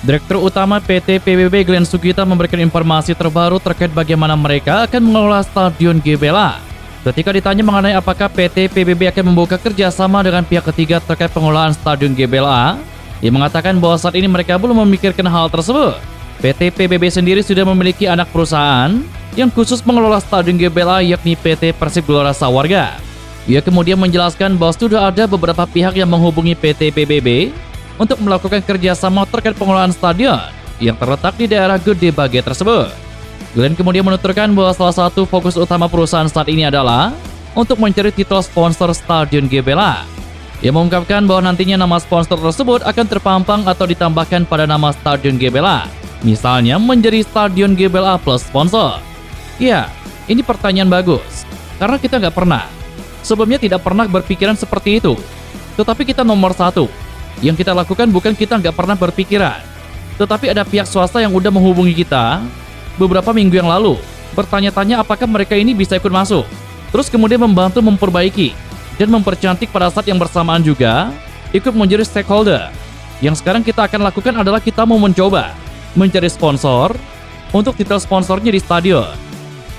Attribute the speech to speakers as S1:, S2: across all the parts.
S1: Direktur Utama PT PBB Glenn Sugita memberikan informasi terbaru terkait bagaimana mereka akan mengelola Stadion GBLA. Ketika ditanya mengenai apakah PT PBB akan membuka kerjasama dengan pihak ketiga terkait pengelolaan Stadion GBLA, ia mengatakan bahwa saat ini mereka belum memikirkan hal tersebut. PT PBB sendiri sudah memiliki anak perusahaan yang khusus mengelola Stadion GBLA, yakni PT Persib Gelora Sawarga. Ia kemudian menjelaskan bahwa sudah ada beberapa pihak yang menghubungi PT PBB untuk melakukan kerjasama terkait pengelolaan stadion yang terletak di daerah Gede Bage tersebut. Glenn kemudian menuturkan bahwa salah satu fokus utama perusahaan saat ini adalah untuk mencari titel sponsor Stadion GBLA. Ia mengungkapkan bahwa nantinya nama sponsor tersebut akan terpampang atau ditambahkan pada nama Stadion GBLA, misalnya menjadi Stadion GBLA Plus Sponsor. Ya, ini pertanyaan bagus, karena kita sebelumnya tidak pernah berpikiran seperti itu. Tetapi kita nomor satu. Yang kita lakukan bukan kita nggak pernah berpikiran, tetapi ada pihak swasta yang udah menghubungi kita beberapa minggu yang lalu, bertanya-tanya apakah mereka ini bisa ikut masuk, terus kemudian membantu memperbaiki dan mempercantik pada saat yang bersamaan juga ikut menjadi stakeholder. Yang sekarang kita akan lakukan adalah kita mau mencoba mencari sponsor untuk titel sponsornya di stadion.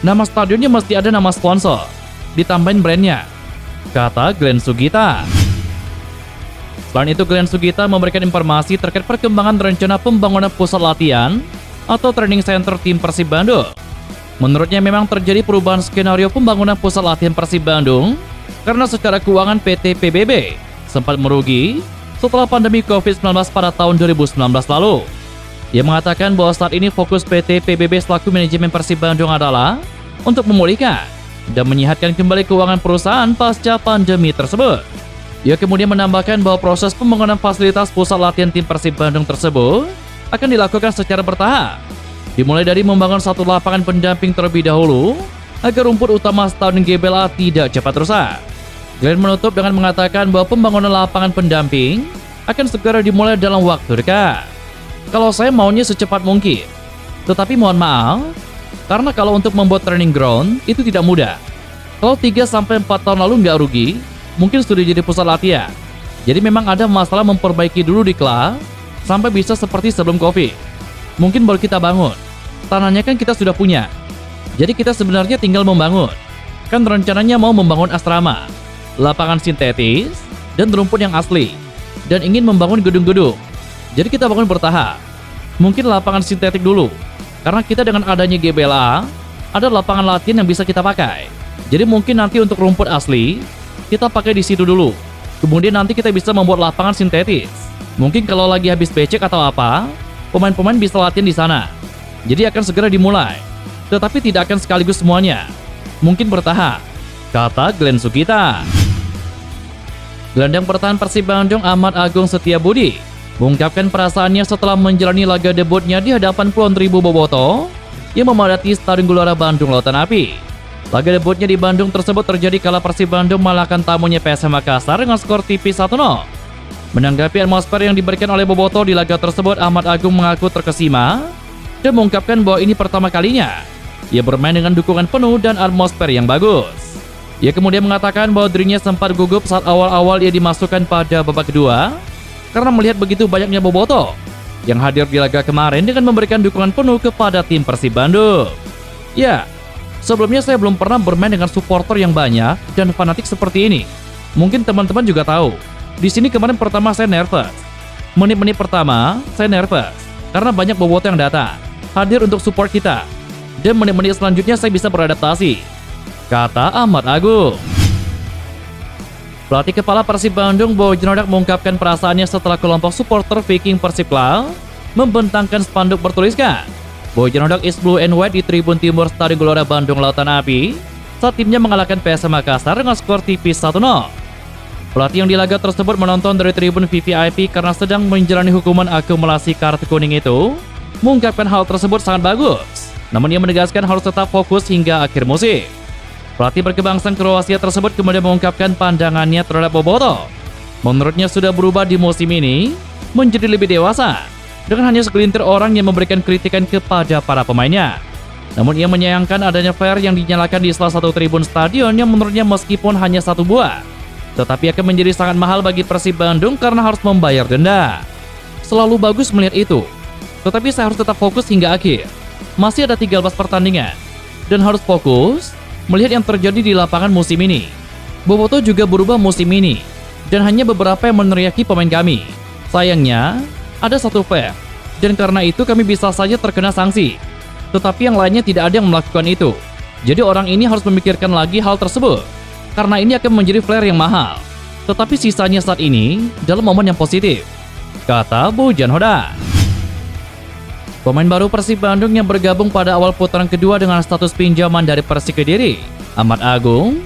S1: Nama stadionnya mesti ada nama sponsor, ditambahin brandnya, kata Glenn Sugita. Selain itu, Glenn Sugita memberikan informasi terkait perkembangan rencana pembangunan pusat latihan atau training center tim Persib Bandung. Menurutnya memang terjadi perubahan skenario pembangunan pusat latihan Persib Bandung karena secara keuangan PT PBB sempat merugi setelah pandemi COVID-19 pada tahun 2019 lalu. Ia mengatakan bahwa saat ini fokus PT PBB selaku manajemen Persib Bandung adalah untuk memulihkan dan menyehatkan kembali keuangan perusahaan pasca pandemi tersebut. Ia kemudian menambahkan bahwa proses pembangunan fasilitas pusat latihan tim Persib Bandung tersebut akan dilakukan secara bertahap, dimulai dari membangun satu lapangan pendamping terlebih dahulu agar rumput utama Stadion GBLA tidak cepat rusak. Glenn menutup dengan mengatakan bahwa pembangunan lapangan pendamping akan segera dimulai dalam waktu dekat. Kalau saya maunya secepat mungkin, tetapi mohon maaf, karena kalau untuk membuat training ground itu tidak mudah. Kalau 3-4 tahun lalu nggak rugi, mungkin sudah jadi pusat latihan. Jadi memang ada masalah memperbaiki dulu di klub sampai bisa seperti sebelum Covid. Mungkin baru kita bangun. Tanahnya kan kita sudah punya. Jadi kita sebenarnya tinggal membangun. Kan rencananya mau membangun asrama, lapangan sintetis, dan rumput yang asli. Dan ingin membangun gedung-gedung. Jadi kita bangun bertahap. Mungkin lapangan sintetik dulu. Karena kita dengan adanya GBLA, ada lapangan latihan yang bisa kita pakai. Jadi mungkin nanti untuk rumput asli, kita pakai di situ dulu. Kemudian nanti kita bisa membuat lapangan sintetis. Mungkin kalau lagi habis becek atau apa, pemain-pemain bisa latihan di sana. Jadi akan segera dimulai. Tetapi tidak akan sekaligus semuanya. Mungkin bertahap, kata Glenn Sugita. Gelandang pertahanan Persib Bandung Ahmad Agung Setiabudi mengungkapkan perasaannya setelah menjalani laga debutnya di hadapan puluhan ribu bobotoh yang memadati Stadion Gelora Bandung Lautan Api. Laga debutnya di Bandung tersebut terjadi kala Persib Bandung mengalahkan tamunya PSM Makassar dengan skor tipis 1-0. Menanggapi atmosfer yang diberikan oleh bobotoh di laga tersebut, Ahmad Agung mengaku terkesima dan mengungkapkan bahwa ini pertama kalinya ia bermain dengan dukungan penuh dan atmosfer yang bagus. Ia kemudian mengatakan bahwa dirinya sempat gugup saat awal-awal ia dimasukkan pada babak kedua karena melihat begitu banyaknya bobotoh yang hadir di laga kemarin dengan memberikan dukungan penuh kepada tim Persib Bandung. Ya, sebelumnya saya belum pernah bermain dengan supporter yang banyak dan fanatik seperti ini. Mungkin teman-teman juga tahu. Di sini kemarin pertama saya nervous. Menit-menit pertama saya nervous karena banyak bobotoh yang datang, hadir untuk support kita. Dan menit-menit selanjutnya saya bisa beradaptasi, kata Ahmad Agung. Pelatih kepala Persib Bandung Boy Jenodak mengungkapkan perasaannya setelah kelompok supporter Viking Persib Club membentangkan spanduk bertuliskan Boy Jenodak is blue and white di tribun timur Stadion Gelora Bandung Lautan Api saat timnya mengalahkan PSM Makassar dengan skor tipis 1-0. Pelatih yang di laga tersebut menonton dari tribun VVIP karena sedang menjalani hukuman akumulasi kartu kuning itu, mengungkapkan hal tersebut sangat bagus. Namun ia menegaskan harus tetap fokus hingga akhir musim. Pelatih berkebangsaan Kroasia tersebut kemudian mengungkapkan pandangannya terhadap bobotoh. Menurutnya sudah berubah di musim ini menjadi lebih dewasa, dengan hanya segelintir orang yang memberikan kritikan kepada para pemainnya. Namun ia menyayangkan adanya flare yang dinyalakan di salah satu tribun stadion yang menurutnya meskipun hanya satu buah, tetapi akan menjadi sangat mahal bagi Persib Bandung karena harus membayar denda. Selalu bagus melihat itu, Tetapi saya harus tetap fokus hingga akhir. Masih ada 13 pertandingan. Dan harus fokus melihat yang terjadi di lapangan musim ini. Boboto juga berubah musim ini. Dan hanya beberapa yang meneriaki pemain kami. Sayangnya, ada satu fair. Dan karena itu kami bisa saja terkena sanksi. Tetapi yang lainnya tidak ada yang melakukan itu. Jadi orang ini harus memikirkan lagi hal tersebut. Karena ini akan menjadi flare yang mahal. Tetapi sisanya saat ini dalam momen yang positif, kata Bojan Hoda. Pemain baru Persib Bandung yang bergabung pada awal putaran kedua dengan status pinjaman dari Persik Kediri, Ahmad Agung,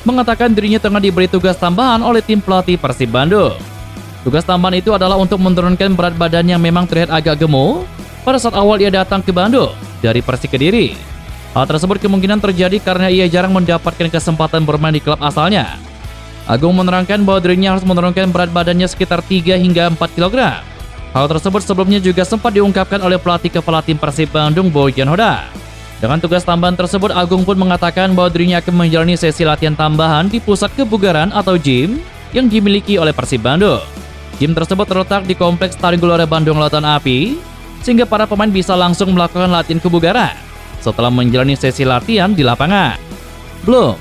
S1: mengatakan dirinya tengah diberi tugas tambahan oleh tim pelatih Persib Bandung. Tugas tambahan itu adalah untuk menurunkan berat badan yang memang terlihat agak gemuk pada saat awal ia datang ke Bandung dari Persik Kediri. Hal tersebut kemungkinan terjadi karena ia jarang mendapatkan kesempatan bermain di klub asalnya. Agung menerangkan bahwa dirinya harus menurunkan berat badannya sekitar 3 hingga 4 kg. Hal tersebut sebelumnya juga sempat diungkapkan oleh pelatih kepala tim Persib Bandung Bojan Hoda. Dengan tugas tambahan tersebut, Agung pun mengatakan bahwa dirinya akan menjalani sesi latihan tambahan di pusat kebugaran atau gym yang dimiliki oleh Persib Bandung. Gym tersebut terletak di Kompleks Stadion Gelora Bandung Lautan Api, sehingga para pemain bisa langsung melakukan latihan kebugaran setelah menjalani sesi latihan di lapangan. Belum,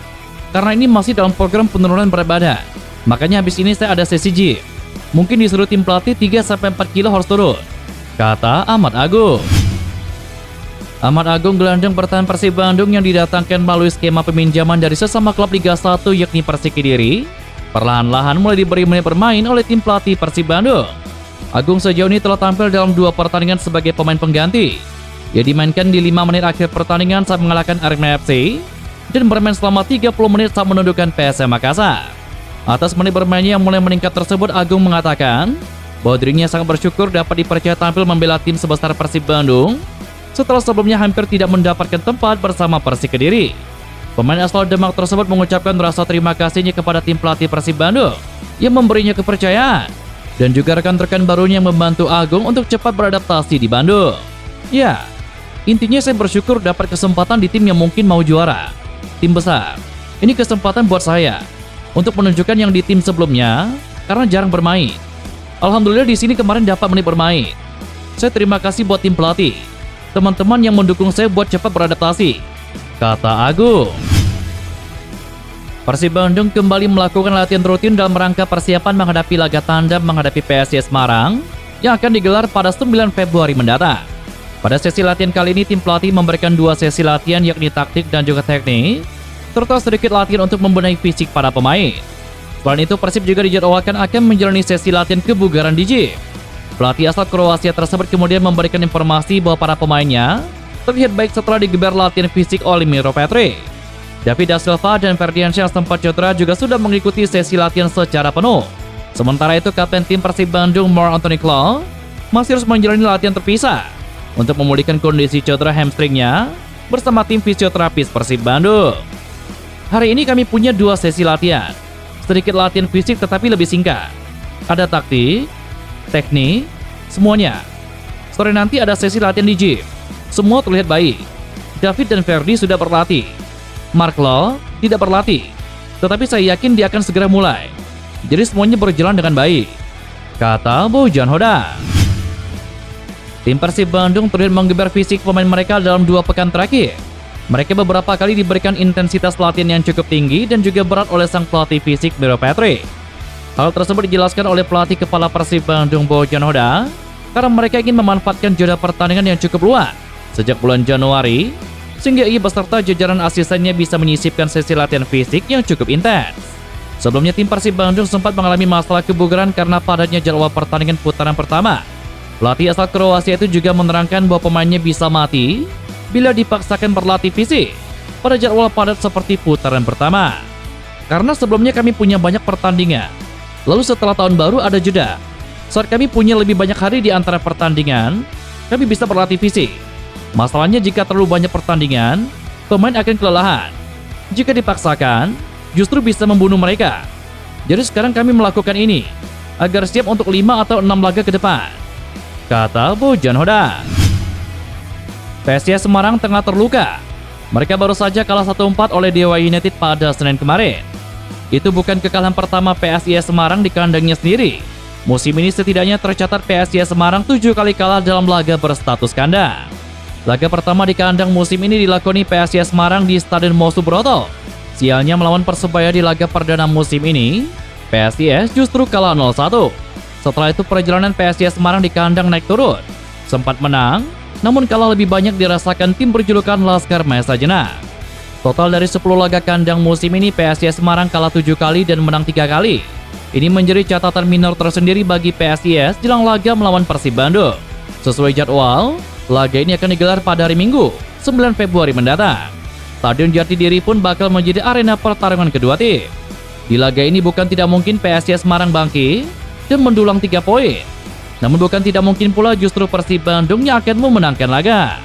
S1: karena ini masih dalam program penurunan berat badan. Makanya habis ini saya ada sesi gym. Mungkin disuruh tim pelatih 3-4 kilo harus turun, kata Ahmad Agung. Ahmad Agung, gelandang bertahan Persib Bandung yang didatangkan melalui skema peminjaman dari sesama klub Liga 1 yakni Persik Kediri, perlahan-lahan mulai diberi menit bermain oleh tim pelatih Persib Bandung. Agung sejauh ini telah tampil dalam 2 pertandingan sebagai pemain pengganti. Ia dimainkan di 5 menit akhir pertandingan saat mengalahkan Arema FC dan bermain selama 30 menit saat menundukkan PSM Makassar. Atas menit bermainnya yang mulai meningkat tersebut, Agung mengatakan bahwa dirinya sangat bersyukur dapat dipercaya tampil membela tim sebesar Persib Bandung setelah sebelumnya hampir tidak mendapatkan tempat bersama Persik Kediri. Pemain asal Demak tersebut mengucapkan rasa terima kasihnya kepada tim pelatih Persib Bandung yang memberinya kepercayaan dan juga rekan-rekan barunya yang membantu Agung untuk cepat beradaptasi di Bandung. Ya, intinya saya bersyukur dapat kesempatan di tim yang mungkin mau juara, tim besar. Ini kesempatan buat saya untuk menunjukkan yang di tim sebelumnya karena jarang bermain. Alhamdulillah di sini kemarin dapat menit bermain. Saya terima kasih buat tim pelatih, teman-teman yang mendukung saya buat cepat beradaptasi, kata Agung. Persib Bandung kembali melakukan latihan rutin dalam rangka persiapan menghadapi laga tandem menghadapi PSIS Semarang yang akan digelar pada 9 Februari mendatang. Pada sesi latihan kali ini tim pelatih memberikan 2 sesi latihan yakni taktik dan juga teknik, serta sedikit latihan untuk membenahi fisik para pemain. Selain itu, Persib juga dijadwalkan akan menjalani sesi latihan kebugaran di gym. Pelatih asal Kroasia tersebut kemudian memberikan informasi bahwa para pemainnya terlihat baik setelah digelar latihan fisik oleh Miro Petri. David da Silva dan Ferdiansyah sempat cedera juga sudah mengikuti sesi latihan secara penuh. Sementara itu, kapten tim Persib Bandung Marc Anthony Klaw masih harus menjalani latihan terpisah untuk memulihkan kondisi cedera hamstringnya bersama tim fisioterapis Persib Bandung. Hari ini kami punya 2 sesi latihan, sedikit latihan fisik tetapi lebih singkat. Ada taktik, teknik, semuanya. Sore nanti ada sesi latihan di gym. Semua terlihat baik. David dan Ferdi sudah berlatih. Mark Law tidak berlatih, tetapi saya yakin dia akan segera mulai. Jadi semuanya berjalan dengan baik, kata Bojan Hoda. Tim Persib Bandung terlihat menggeber fisik pemain mereka dalam 2 pekan terakhir. Mereka beberapa kali diberikan intensitas latihan yang cukup tinggi dan juga berat oleh sang pelatih fisik Miro Petri. Hal tersebut dijelaskan oleh pelatih kepala Persib Bandung Bojan Hoda karena mereka ingin memanfaatkan jeda pertandingan yang cukup luas sejak bulan Januari, sehingga ia beserta jajaran asistennya bisa menyisipkan sesi latihan fisik yang cukup intens. Sebelumnya tim Persib Bandung sempat mengalami masalah kebugaran karena padatnya jadwal pertandingan putaran pertama. Pelatih asal Kroasia itu juga menerangkan bahwa pemainnya bisa mati bila dipaksakan berlatih fisik pada jadwal padat seperti putaran pertama. Karena sebelumnya kami punya banyak pertandingan, lalu setelah tahun baru ada jeda. Saat kami punya lebih banyak hari di antara pertandingan, kami bisa berlatih fisik. Masalahnya jika terlalu banyak pertandingan, pemain akan kelelahan. Jika dipaksakan, justru bisa membunuh mereka. Jadi sekarang kami melakukan ini agar siap untuk 5 atau 6 laga ke depan, kata Bojan Hoda. PSIS Semarang tengah terluka. Mereka baru saja kalah 1-4 oleh Dewa United pada Senin kemarin. Itu bukan kekalahan pertama PSIS Semarang di kandangnya sendiri. Musim ini setidaknya tercatat PSIS Semarang 7 kali kalah dalam laga berstatus kandang. Laga pertama di kandang musim ini dilakoni PSIS Semarang di Stadion Mo Subroto. Sialnya melawan Persebaya di laga perdana musim ini, PSIS justru kalah 0-1. Setelah itu perjalanan PSIS Semarang di kandang naik turun. Sempat menang, namun kalah lebih banyak dirasakan tim berjulukan Laskar Mesa Jenak. Total dari 10 laga kandang musim ini PSIS Semarang kalah 7 kali dan menang 3 kali. Ini menjadi catatan minor tersendiri bagi PSIS jelang laga melawan Persib Bandung. Sesuai jadwal, laga ini akan digelar pada hari Minggu, 9 Februari mendatang. Stadion Jatidiri pun bakal menjadi arena pertarungan kedua tim. Di laga ini bukan tidak mungkin PSIS Semarang bangkit dan mendulang 3 poin. Namun bukan tidak mungkin pula justru Persib Bandung yang akan memenangkan laga.